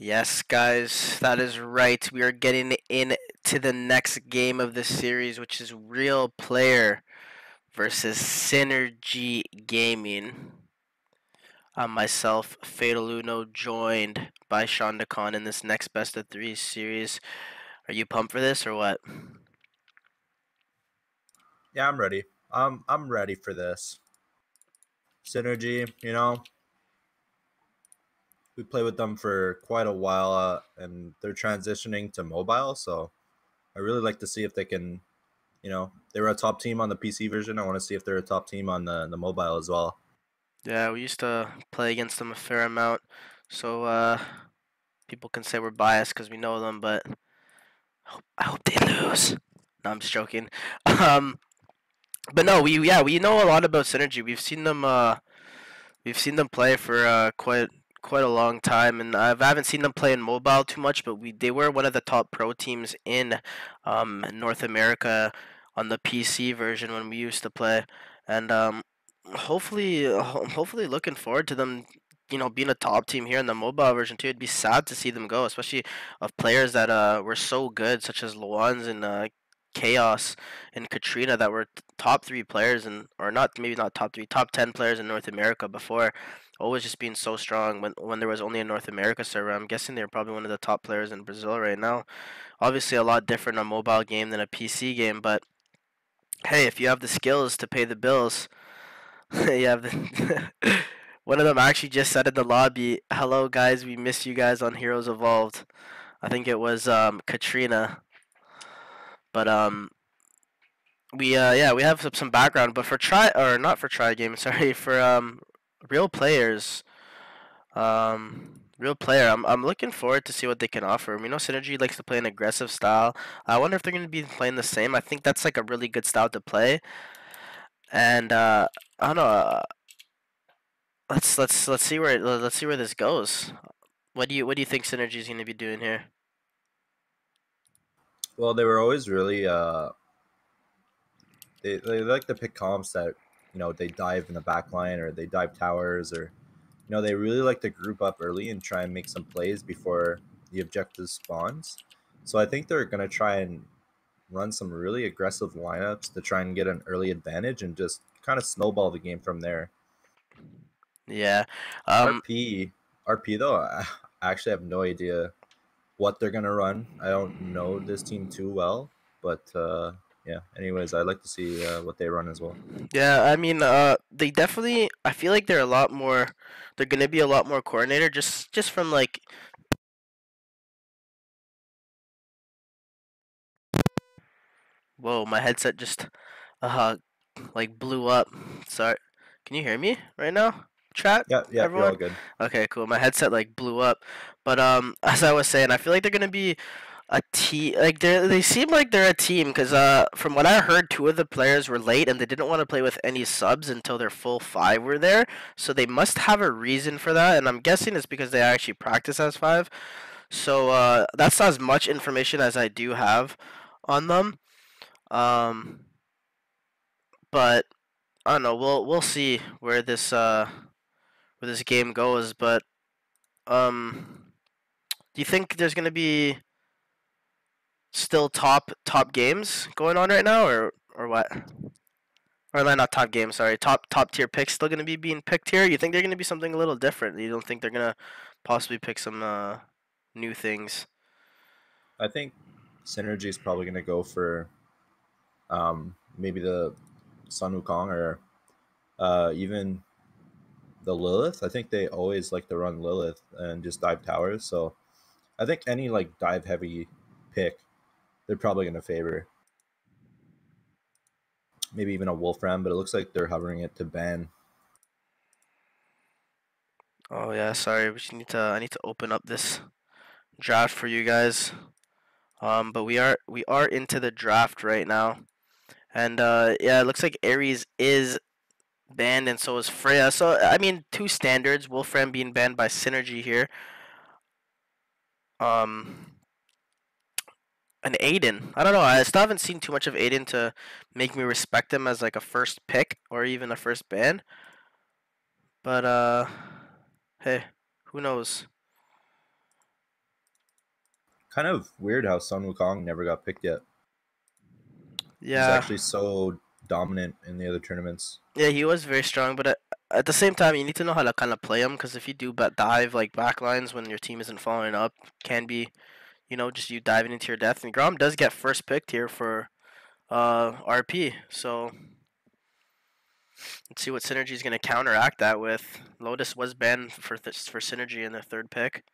Yes, guys, that is right. We are getting into the next game of the series, which is Real Player versus Synergy Gaming. I'm myself, Fatal Uno, joined by Sean DeCon in this next best of three series. Are you pumped for this or what? Yeah, I'm ready. I'm ready for this. Synergy, we played with them for quite a while, and they're transitioning to mobile. So I really like to see if they can. They were a top team on the PC version. I want to see if they're a top team on the mobile as well. Yeah, we used to play against them a fair amount, so people can say we're biased because we know them, but I hope they lose. No, I'm just joking. Um, But no, we know a lot about Synergy. We've seen them play for quite a long time, and I haven't seen them play in mobile too much. But they were one of the top pro teams in North America on the PC version when we used to play, and hopefully looking forward to them. Being a top team here in the mobile version too. It'd be sad to see them go, especially of players that were so good, such as Luans and Chaos and Katrina, that were top three players, and or not, maybe not top three, top 10 players in North America before. Always just being so strong when there was only a North America server. I'm guessing they're probably one of the top players in Brazil right now. Obviously, a lot different a mobile game than a PC game, but hey, if you have the skills to pay the bills, you have the. One of them actually just said in the lobby, "Hello guys, we miss you guys on Heroes Evolved." I think it was Katrina, but we have some background, but for try or not for try game, sorry, for real players, real player. I'm looking forward to see what they can offer. We know Synergy likes to play an aggressive style. I wonder if they're going to be playing the same. I think that's like a really good style to play, and I don't know. Let's see where this goes. What do you think Synergy is going to be doing here? Well, they were always really they like to pick comps that they dive in the back line or they dive towers or they really like to group up early and try and make some plays before the objective spawns. So I think they're gonna try and run some really aggressive lineups to try and get an early advantage and just kind of snowball the game from there. Yeah. Um. RP RP though, I actually have no idea what they're gonna run. I don't know this team too well, but yeah. Anyways, I'd like to see what they run as well. Yeah, I mean, they definitely. I feel like they're a lot more. They're gonna be a lot more coordinated, just from like. Whoa, my headset just, uh, like blew up. Sorry, can you hear me right now, chat, Yeah, yeah, you're everyone? all good. Okay, cool. My headset like blew up, but as I was saying, I feel like they're gonna be a team. Like they seem like they're a team because from what I heard, two of the players were late and they didn't want to play with any subs until their full five were there. So they must have a reason for that, and I'm guessing it's because they actually practice as five. So that's as much information as I do have on them. Um, but I don't know. We'll see where this game goes. But do you think there's gonna be still top games going on right now, or what? Or not top games, sorry. Top tier picks still gonna be being picked here. You think they're gonna be something a little different? You don't think they're gonna possibly pick some new things? I think Synergy is probably going to go for maybe the Sun Wukong or even the Lilith. I think they always like to run Lilith and just dive towers. So I think any like dive heavy pick, they're probably going to favor. Maybe even a Wolfram, but it looks like they're hovering it to ban. Oh yeah, sorry. I need to open up this draft for you guys. But we are into the draft right now, and yeah, it looks like Ares is banned, and so is Freya. So I mean, two standards. Wolfram being banned by Synergy here. Um, and Aiden. I don't know. I still haven't seen too much of Aiden to make me respect him as like a first pick or even a first ban. But hey, who knows? Kind of weird how Sun Wukong never got picked yet. He's Yeah, actually so dominant in the other tournaments. yeah, he was very strong, but at the same time, you need to know how to kind of play him because if you do dive like backlines when your team isn't following up, can be just you diving into your death. And Grom does get first picked here for RP, so let's see what Synergy is going to counteract that with. Lotus was banned for Synergy in their third pick.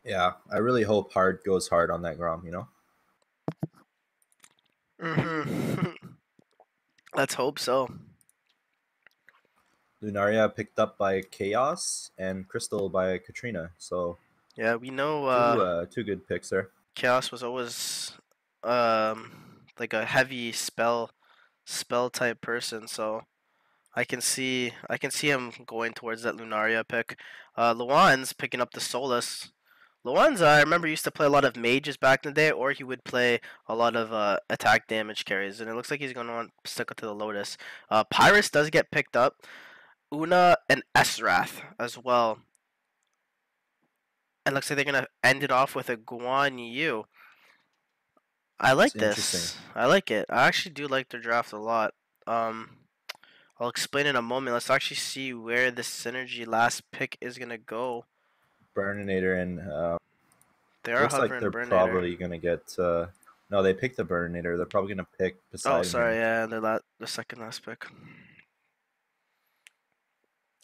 Yeah, I really hope Hard goes hard on that Grom, you know? Let's hope so. Lunaria picked up by Chaos and Crystal by Katrina. So Yeah, we know two good picks there. Chaos was always like a heavy spell type person, so I can see him going towards that Lunaria pick. Luan's picking up the Solus. Luan's I remember used to play a lot of mages back in the day, or he would play a lot of attack damage carries, and it looks like he's going to want to stick to the Lotus. Pyrus does get picked up. Una and Esrath as well. And looks like they're gonna end it off with a Guan Yu. I It's like interesting. this. I like it. I actually do like their draft a lot. I'll explain in a moment. Let's actually see where the Synergy last pick is gonna go. Burninator and They are looks like hovering they're Burninator. probably gonna get. No, they picked the Burninator. They're probably gonna pick Oh, Poseidon sorry, here. yeah, the second last pick.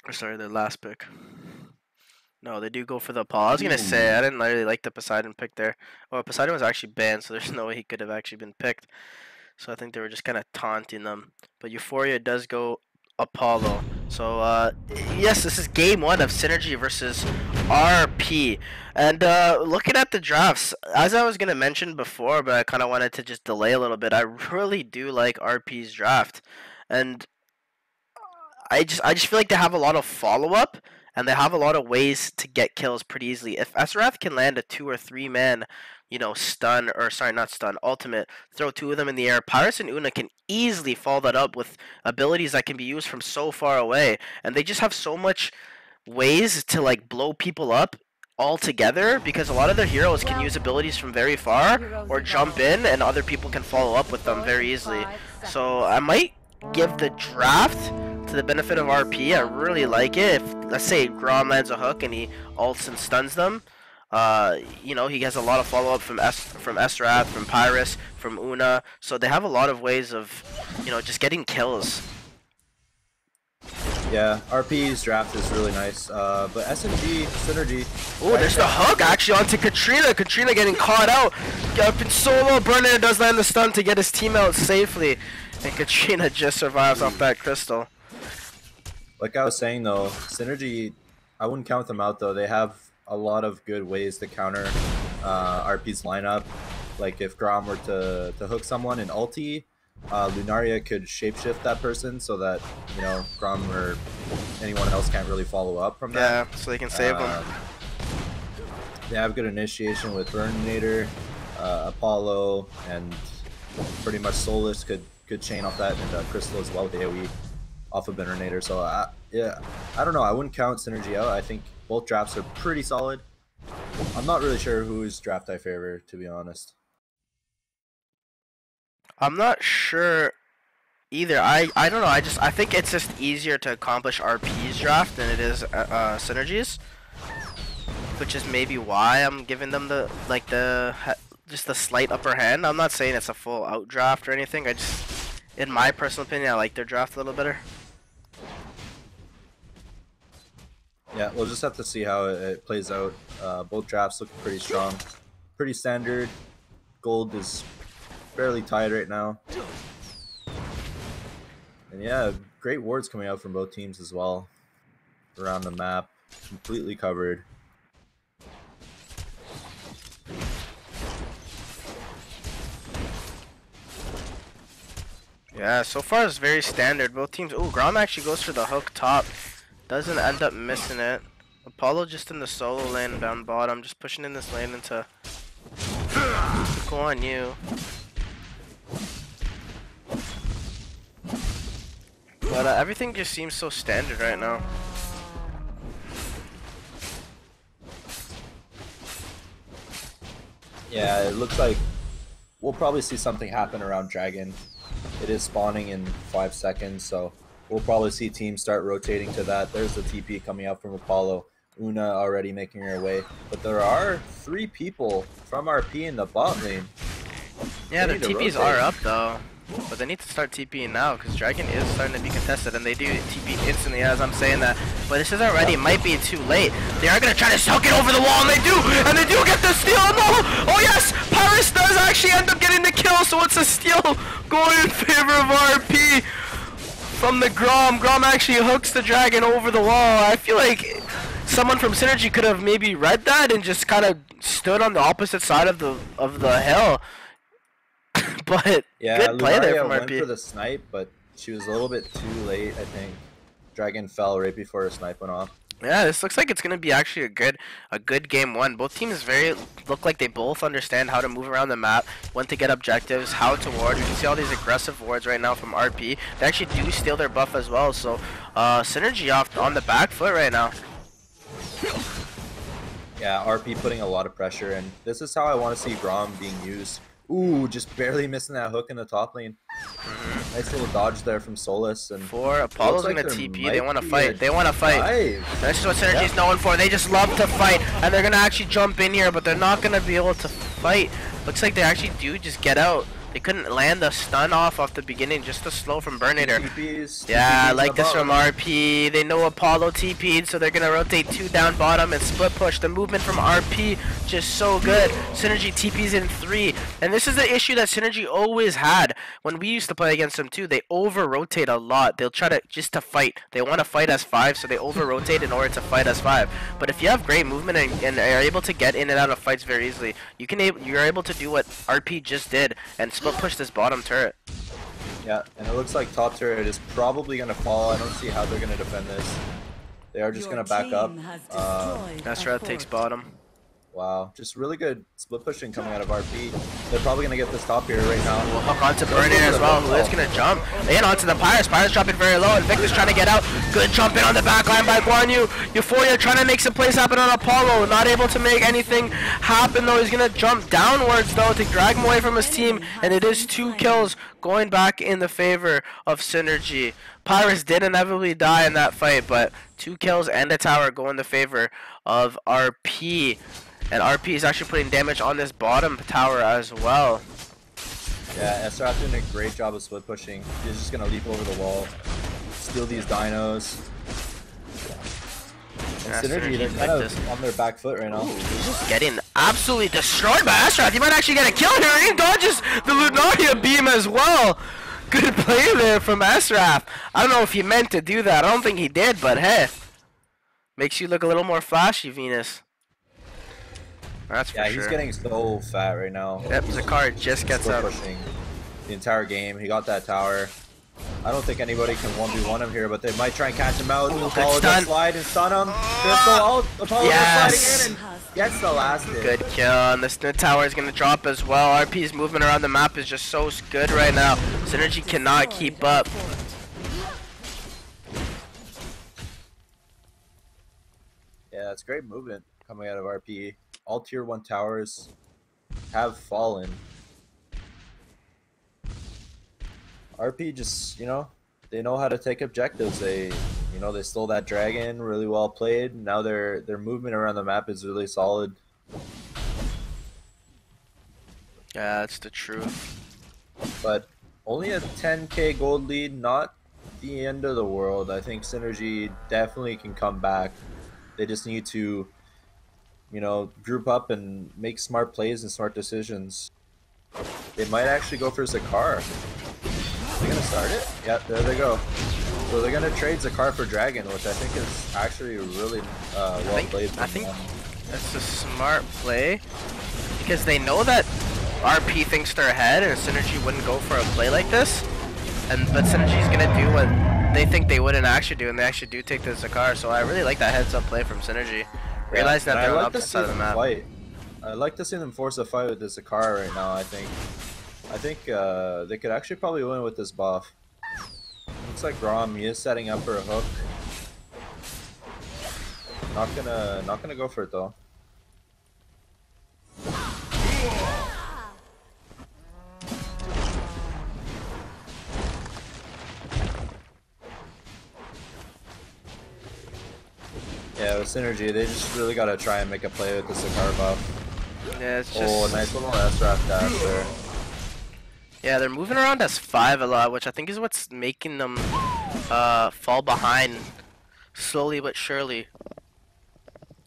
Or sorry, their last pick. No, they do go for the Apollo. I was gonna say Ooh. I didn't really like the Poseidon pick there. Well, Poseidon was actually banned, so there's no way he could have actually been picked. So I think they were just kind of taunting them. But Euphoria does go Apollo. So yes, this is game one of Synergy versus RP. And looking at the drafts, as I was gonna mention before, but I kind of wanted to just delay a little bit. I really do like RP's draft, and I just feel like they have a lot of follow up and they have a lot of ways to get kills pretty easily. If Esrath can land a 2 or 3 man, stun or sorry, not stun, ultimate, throw two of them in the air, Pyrus and Una can easily follow that up with abilities that can be used from so far away. And they just have so much ways to like blow people up all together because a lot of their heroes can use abilities from very far or jump in and other people can follow up with them very easily. So I might give the draft to the benefit of RP. I really like it. If let's say Grom lands a hook and he ults and stuns them, he has a lot of follow up from Esrath, from Pyrus, from Una. So they have a lot of ways of, just getting kills. Yeah, RP's draft is really nice. But SMG Synergy. Oh, there's the hook actually onto Katrina. Katrina getting caught out. Up in solo. Burner does land the stun to get his team out safely. And Katrina just survives off that crystal. Like I was saying though, Synergy, I wouldn't count them out though. They have a lot of good ways to counter RP's lineup. Like if Grom were to hook someone in ulti, Lunaria could shapeshift that person so that Grom or anyone else can't really follow up from that. Yeah, so they can save him. They have good initiation with Burninator, Apollo, and pretty much Solus could chain off that, and Crystal as well with AoE off of Burninator. So yeah, I don't know. I wouldn't count Synergy out. I think both drafts are pretty solid. I'm not really sure whose draft I favor, to be honest. I'm not sure either. I don't know. I think it's just easier to accomplish RP's draft than it is Synergy's, which is maybe why I'm giving them just the slight upper hand. I'm not saying it's a full out draft or anything. I just, in my personal opinion, I like their draft a little better. Yeah, we'll just have to see how it plays out. Both drafts look pretty strong, pretty standard. Gold is fairly tied right now. And yeah, great wards coming out from both teams as well. Around the map, completely covered. Yeah, so far it's very standard. Both teams. Oh, Grom actually goes for the hook top. Doesn't end up missing it. Apollo just in the solo lane down bottom, just pushing in this lane into go on you. But everything just seems so standard right now. Yeah, it looks like we'll probably see something happen around Dragon. It is spawning in 5 seconds, so we'll probably see teams start rotating to that. There's the TP coming out from Apollo. Una already making her way. But there are 3 people from RP in the bot lane. Yeah, They the need to TPs rotate. are up though. But they need to start TPing now because Dragon is starting to be contested and they do TP instantly as I'm saying that. But this is already might be too late. They are going to try to suck it over the wall and they do! And they do get the steal! No! Oh yes! Paris does actually end up getting the kill, so it's a steal going in favor of RP from the Grom. Grom actually hooks the Dragon over the wall. I feel like someone from Synergy could have maybe read that and just kind of stood on the opposite side of the hill. But Yeah, good play there Lunaria from went RP. for the snipe, but she was a little bit too late, I think. Dragon fell right before her snipe went off. Yeah, this looks like it's gonna be actually a good game one. Both teams look like they both understand how to move around the map, when to get objectives, how to ward. You can see all these aggressive wards right now from RP. They actually do steal their buff as well, so Synergy off on the back foot right now. Yeah, RP putting a lot of pressure, and this is how I want to see Grom being used. Ooh, just barely missing that hook in the top lane. Nice little dodge there from Solus. And For Apollo's like gonna there TP, might they wanna be fight. a They wanna fight. dive. This is what Synergy's known for. They just love to fight, and they're gonna actually jump in here, but they're not gonna be able to fight. Looks like they actually do just get out. They couldn't land the stun off the beginning, just the slow from Burnator. Yeah, I like this from RP. They know Apollo TP'd, so they're gonna rotate 2 down bottom and split push. The movement from RP just so good. Synergy TP's in 3, and this is the issue that Synergy always had when we used to play against them too. They over rotate a lot. They'll try to just to fight. They want to fight as 5, so they over rotate in order to fight as 5. But if you have great movement and are able to get in and out of fights very easily, you're able to do what RP just did and split push this bottom turret. Yeah, and it looks like top turret is probably going to fall. I don't see how they're going to defend this. They are just going to back up. Astra takes bottom. Wow, just really good split pushing coming out of RP. They're probably going to get this top here right now. We'll hook onto Burnator as well, who is going to jump in onto the Pirates. Pirates dropping very low, and Victor's trying to get out. Good jump in on the back line by Guan Yu. Euphoria trying to make some plays happen on Apollo. Not able to make anything happen though. He's going to jump downwards though to drag him away from his team, and it is 2 kills going back in the favor of Synergy. Pirates did inevitably die in that fight, but 2 kills and a tower go in the favor of RP. And RP is actually putting damage on this bottom tower as well. Yeah, Esrath doing a great job of split pushing. He's just going to leap over the wall, steal these dinos. And Synergy, they're kind of on their back foot right now. He's just getting absolutely destroyed by Esrath. He might actually get a kill here. He dodges the Lunaria beam as well. Good play there from Esrath. I don't know if he meant to do that. I don't think he did, but hey. Makes you look a little more flashy, Venus. That's for sure. Yeah, he's getting so fat right now. Yep, Zakar just gets up. Pushing the entire game. He got that tower. I don't think anybody can 1v1 him here, but they might try and catch him out. Apollo just slide and stun him. Apollo sliding in and gets the last hit. Good kill, and the tower is going to drop as well. RP's movement around the map is just so good right now. Synergy cannot keep up. Yeah, that's great movement coming out of RP. All tier 1 towers have fallen. RP just, they know how to take objectives. They stole that dragon, really well played. Now their movement around the map is really solid. Yeah, that's the truth. But only a 10k gold lead, not the end of the world. I think Synergy definitely can come back. They just need to, group up and make smart plays and smart decisions. They might actually go for Zakar. Are they going to start it? Yeah, there they go. So they're going to trade Zakar for Dragon, which I think is actually really well played. I think that's a smart play because they know that RP thinks they're ahead and Synergy wouldn't go for a play like this. But Synergy's going to do what they think they wouldn't actually do, and they actually do take the Zakar. So I really like that heads-up play from Synergy. Realize that they're on the opposite side of the map. I'd like to see them force a fight with the Zakar right now. I think they could actually probably win with this buff. Looks like Grom, he is setting up for a hook. Not gonna go for it though. Synergy, they just really gotta try and make a play with the Sakar buff. Yeah, it's just. Oh, nice little S-Rap dash there. Yeah, they're moving around S5 a lot, which I think is what's making them fall behind slowly but surely.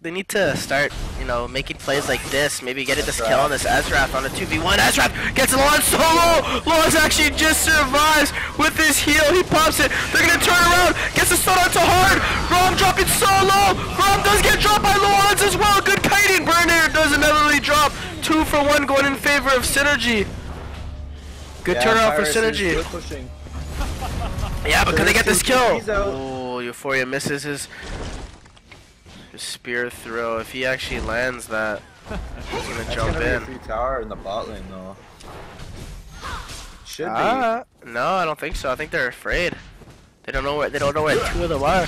They need to start, you know, making plays like this. Maybe getting this kill on this Ezreal on a 2v1. Ezreal gets Lon solo! Lon's actually just survives with his heal. He pops it. They're going to turn around. Gets the stun onto hard. Rom dropping solo. Rom does get dropped by Luans as well. Good kiting. Burner does inevitably drop. 2 for 1 going in favor of Synergy. Good turnaround for Synergy. Yeah, but can they get this kill? Oh, Euphoria misses his spear throw. If he actually lands that, he's gonna jump in. Free tower in the bot lane though. Should be. No, I don't think so. I think they're afraid. They don't know where 2 of them are.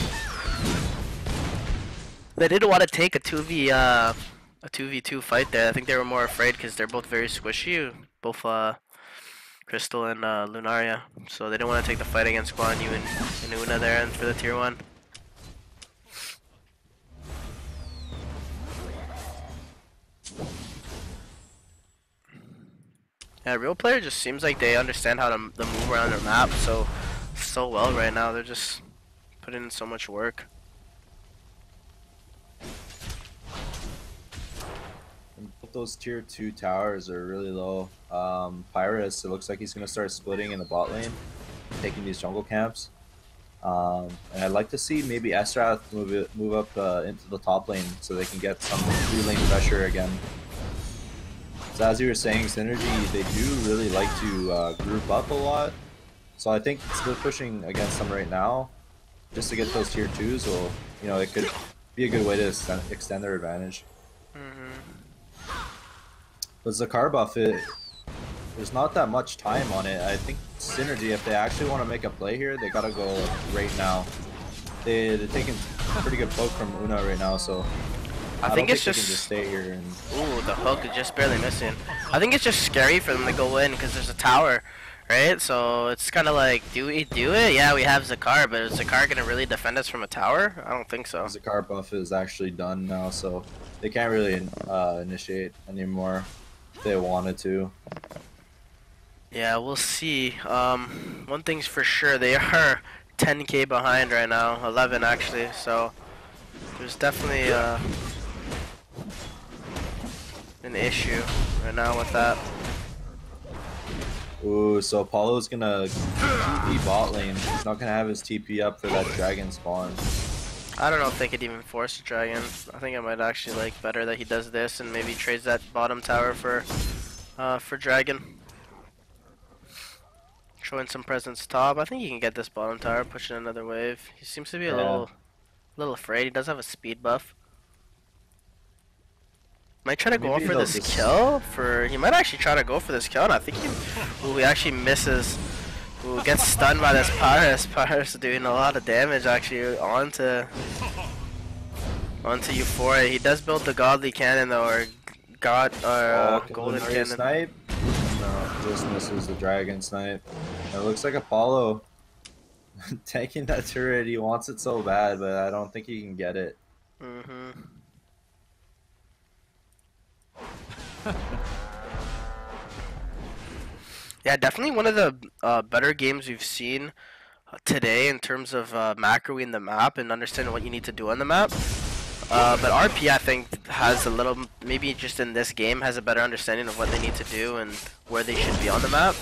They didn't want to take a 2v2 fight there. I think they were more afraid because they're both very squishy, both Crystal and Lunaria. So they didn't want to take the fight against Guan Yu and Una there and for the tier 1. Yeah, RealPlayer just seems like they understand how to move around their map so well right now. They're just putting in so much work. Both those tier 2 towers are really low. Pyrus, it looks like he's gonna start splitting in the bot lane, taking these jungle camps. And I'd like to see maybe Esrath move up into the top lane so they can get some 3-lane pressure again. So as you were saying, Synergy, they do really like to group up a lot. So I think split pushing against them right now, just to get those tier 2s, will, you know, it could be a good way to extend their advantage. But Zakar buff, there's not that much time on it. I think Synergy, if they actually want to make a play here, they gotta go right now. They're taking a pretty good poke from Una right now, so I think it's just, they can just stay here and... Ooh, the hook is just barely missing. I think it's just scary for them to go in because there's a tower, right? So it's kind of like, do we do it? Yeah, we have Zakar, but is Zakar gonna really defend us from a tower? I don't think so. Zakar buff is actually done now, so they can't really initiate anymore if they wanted to. Yeah, we'll see. One thing's for sure, they are 10k behind right now, 11 actually, so there's definitely an issue right now with that. Ooh, so Apollo's gonna TP bot lane. He's not gonna have his TP up for that dragon spawn. I don't know if they could even force a dragon. I think I might actually like better that he does this and maybe trades that bottom tower for dragon. Showing some presence top. I think he can get this bottom tower, pushing another wave. He seems to be a little afraid. He does have a speed buff. Might try to go for this kill. He might actually try to go for this kill, and I think he actually misses. Ooh, gets stunned by this Pyrus. Pyrus doing a lot of damage actually onto Euphoria. He does build the godly cannon though, or golden cannon. Snipe? No, just misses the dragon snipe. It looks like Apollo taking that turret. He wants it so bad, but I don't think he can get it. Yeah, definitely one of the better games we've seen today in terms of macroing the map and understanding what you need to do on the map. But RP, I think, has a little, maybe just in this game, has a better understanding of what they need to do and where they should be on the map.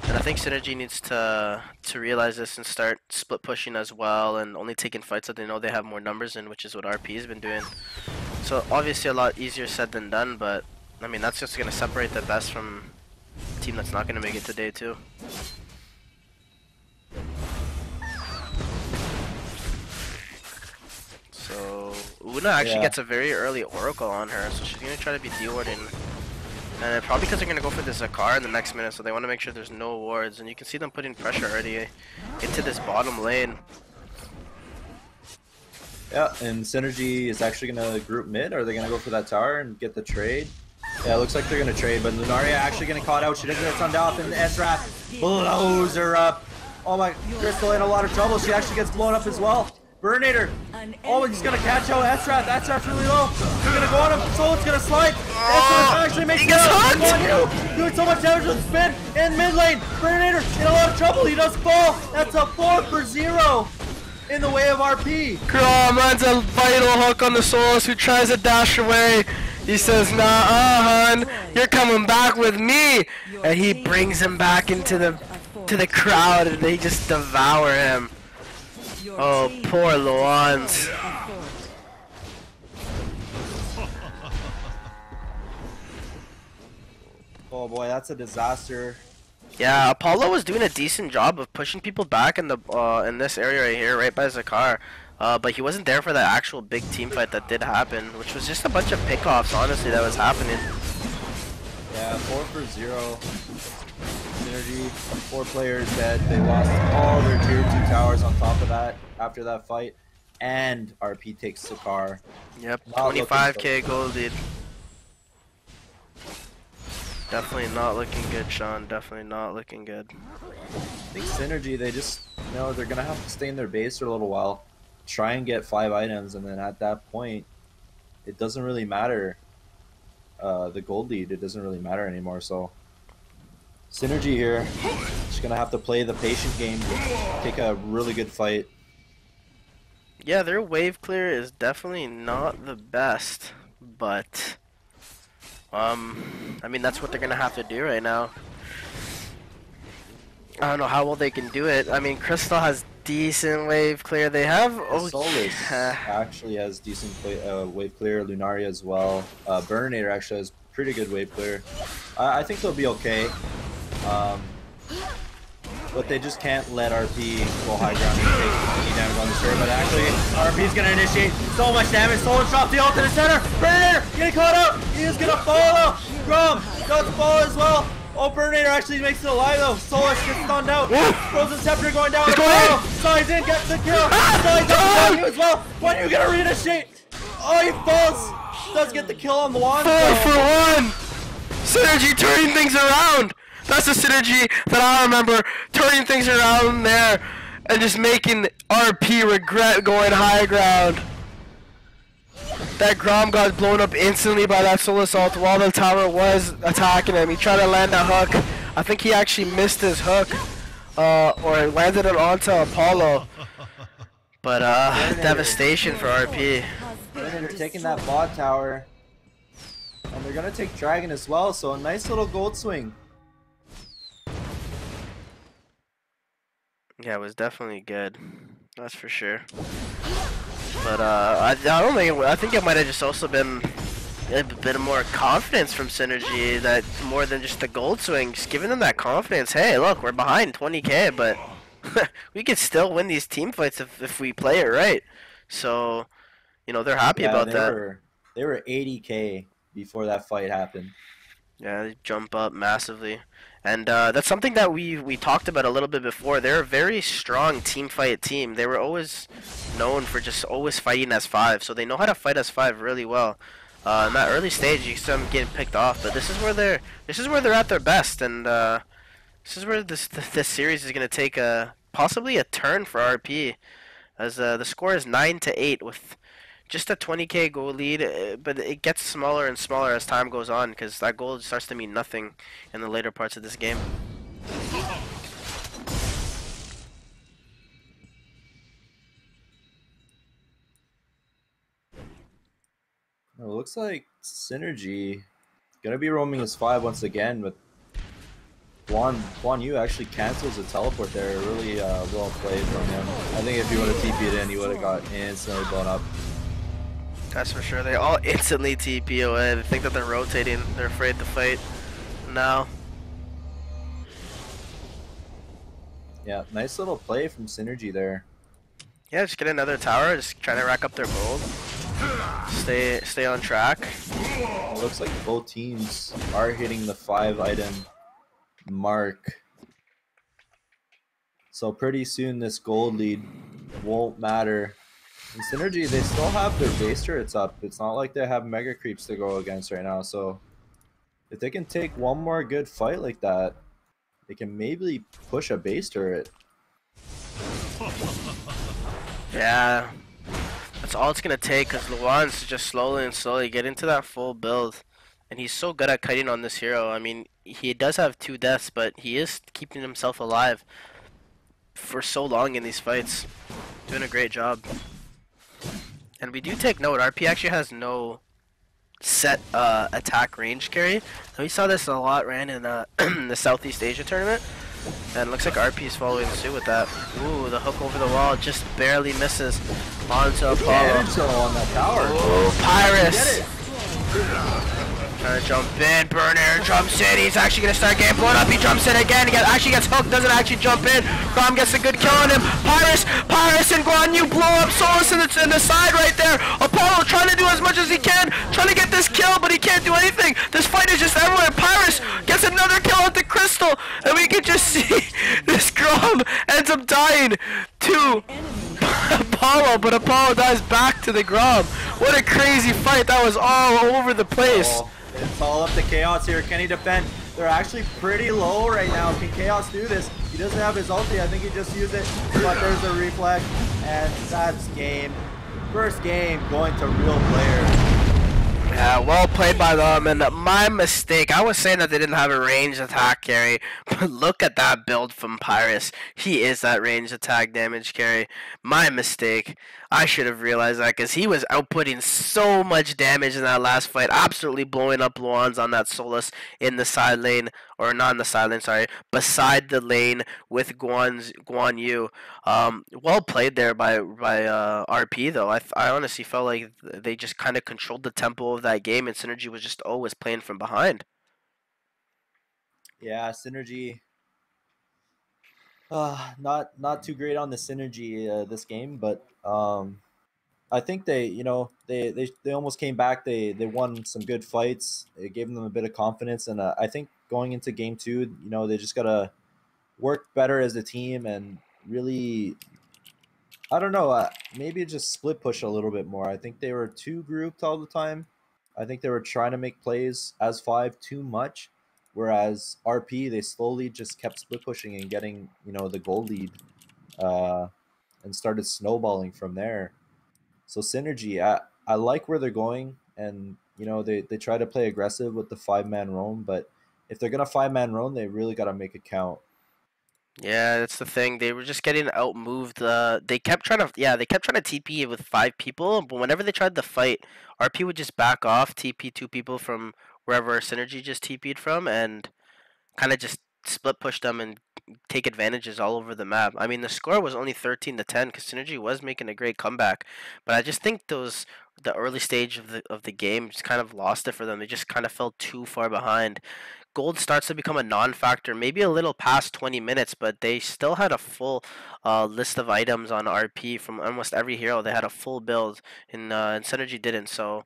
And I think Synergy needs to realize this and start split pushing as well, and only taking fights that they know they have more numbers in, which is what RP has been doing. So obviously a lot easier said than done, but I mean that's just gonna separate the best from a team that's not gonna make it to day 2. So Una actually gets a very early Oracle on her, so she's gonna try to be de-warding. And probably because they're gonna go for the Zakar in the next minute, so they want to make sure there's no wards. And you can see them putting pressure already into this bottom lane. Yeah, and Synergy is actually gonna group mid. Are they gonna go for that tower and get the trade? Yeah, it looks like they're gonna trade, but Lunaria actually getting caught out. She doesn't get sunned off, and Esrath blows her up. Oh my, Crystal in a lot of trouble. She actually gets blown up as well. Burninator. Oh, he's gonna catch out Esrath. Esrath's really low. He's gonna go on him. Soul's gonna slide. Esrath actually makes it out. Come on, you. Doing so much damage with the spin. In mid lane. Burninator in a lot of trouble. He does fall. That's a 4-for-0 in the way of RP. Grom lands a vital hook on the Solus, who tries to dash away. He says, nah, hun, you're coming back with me. And he brings him back into the crowd, and they just devour him. Oh, poor Luans. Oh boy, that's a disaster. Yeah, Apollo was doing a decent job of pushing people back in the in this area right here, right by Zakar. But he wasn't there for that actual big team fight that did happen, which was just a bunch of pickoffs, honestly, that was happening. Yeah, 4-for-0. Synergy, 4 players dead. They lost all their tier 2 towers on top of that after that fight. And RP takes Zakar. Yep, 25k gold lead. Definitely not looking good, Sean. Definitely not looking good. I think Synergy, they just, they're going to have to stay in their base for a little while. Try and get 5 items, and then at that point, it doesn't really matter. The gold lead, it doesn't really matter anymore, so... Synergy here, just gonna have to play the patient game, take a really good fight. Yeah, their wave clear is definitely not the best, but I mean, that's what they're gonna have to do right now. I don't know how well they can do it. I mean, Crystal has decent wave clear. They have Solus actually has decent wave clear. Lunaria as well. Burninator actually has pretty good wave clear. I think they'll be okay. But they just can't let RP go high ground and take any damage on the turret. But actually, RP's gonna initiate so much damage. Solus drops the ult in the center. Burninator getting caught out. He is gonna follow. Grom does fall as well. Oh, Burninator actually makes it alive though. Solus gets stunned out. Frozen Scepter going down. Slides in, gets the kill. Slides down you as well. When are you gonna reinitiate? Oh, he falls. Does get the kill on the wand. 4-for-1. Synergy turning things around. That's the Synergy that I remember, turning things around there and just making RP regret going high ground. That Grom got blown up instantly by that soul assault while the tower was attacking him. He tried to land a hook. I think he actually missed his hook, or landed it onto Apollo. But devastation for RP. They're taking that bot tower, and they're gonna take Dragon as well. So a nice little gold swing. Yeah, it was definitely good. That's for sure. But I don't think I think it might have just also been a bit more confidence from Synergy, that more than just the gold swing, just giving them that confidence. Hey, look, we're behind 20k, but we could still win these team fights if we play it right. So, they're happy about that. They were 80k before that fight happened. Yeah, they jump up massively. And that's something that we talked about a little bit before. They're a very strong team fight team. They were always known for just always fighting as 5, so they know how to fight as 5 really well. In that early stage, you see them getting picked off, but this is where they're at their best, and this is where this series is gonna take possibly a turn for RP, as the score is 9-8 with just a 20k goal lead, but it gets smaller and smaller as time goes on, because that goal starts to mean nothing in the later parts of this game. It looks like Synergy gonna be roaming as 5 once again, but Guan Yu actually cancels the teleport there. Really well played from him. I think if he would have TP'd in, he would have got instantly blown up. That's for sure. They all instantly TP away. They think that they're rotating. They're afraid to fight now. Yeah, nice little play from Synergy there. Yeah, just get another tower. Just trying to rack up their gold. Stay on track. It looks like both teams are hitting the 5-item mark. So pretty soon this gold lead won't matter. And Synergy, they still have their base turrets up. It's not like they have mega creeps to go against right now. So if they can take one more good fight like that, they can maybe push a base turret. Yeah, that's all it's gonna take because Luan's just slowly and slowly get into that full build. And he's so good at kiting on this hero. I mean, he does have 2 deaths, but he is keeping himself alive for so long in these fights. Doing a great job. And we do take note, RP actually has no set attack range carry. And we saw this a lot ran in the Southeast Asia tournament. And looks like RP is following suit with that. Ooh, the hook over the wall just barely misses onto Apollo. On that tower. Ooh, Pyrus! Trying to jump in, Burner jumps in, he's actually going to start getting blown up, he jumps in again, actually gets hooked, doesn't actually jump in, Grom gets a good kill on him, Pyrus and Guan Yu blow up Solus in the side right there, Apollo trying to do as much as he can, trying to get this kill, but he can't do anything, this fight is just everywhere, Pyrus gets another kill with the Crystal, and we can just see this Grom ends up dying to Apollo, but Apollo dies back to the Grom. What a crazy fight, that was all over the place. Oh, it's all up to Chaos here. Can he defend? They're actually pretty low right now. Can Chaos do this? He doesn't have his ulti. I think he just used it. But there's a reflect. And that's game. First game going to RealPlayer. Yeah, well played by them, and my mistake. I was saying that they didn't have a ranged attack carry, but look at that build from Pyrus. He is that ranged attack damage carry. My mistake. I should have realized that because he was outputting so much damage in that last fight, absolutely blowing up Luans on that Solus in the side lane, or not in the side lane, sorry, beside the lane with Guan Yu. Well played there by RP though. I honestly felt like they just kind of controlled the tempo of that game, and Synergy was just always playing from behind. Yeah, Synergy. Not too great on the Synergy this game, but I think they almost came back. They won some good fights. It gave them a bit of confidence, and I think going into game two, they just gotta work better as a team and really, I don't know, maybe just split push a little bit more. I think they were too grouped all the time. I think they were trying to make plays as five too much, whereas RP they slowly just kept split pushing and getting the goal lead, uh, and started snowballing from there. So Synergy, I like where they're going, and they try to play aggressive with the 5-man roam, but if they're gonna 5-man roam, they really got to make it count. Yeah, that's the thing. They were just getting outmoved. They kept trying to TP with 5 people, but whenever they tried to fight, RP would just back off, TP 2 people from wherever Synergy just TP'd from, and kind of just split push them and take advantages all over the map. I mean, the score was only 13-10 because Synergy was making a great comeback, but I just think the early stage of the game just kind of lost it for them. They just kind of fell too far behind. Gold starts to become a non-factor, maybe a little past 20 minutes, but they still had a full list of items on RP from almost every hero. They had a full build, and Synergy didn't. So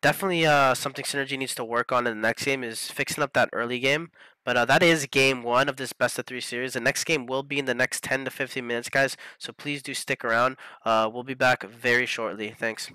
definitely something Synergy needs to work on in the next game is fixing up that early game. But that is game one of this best of 3 series. The next game will be in the next 10 to 15 minutes, guys. So please do stick around. We'll be back very shortly. Thanks.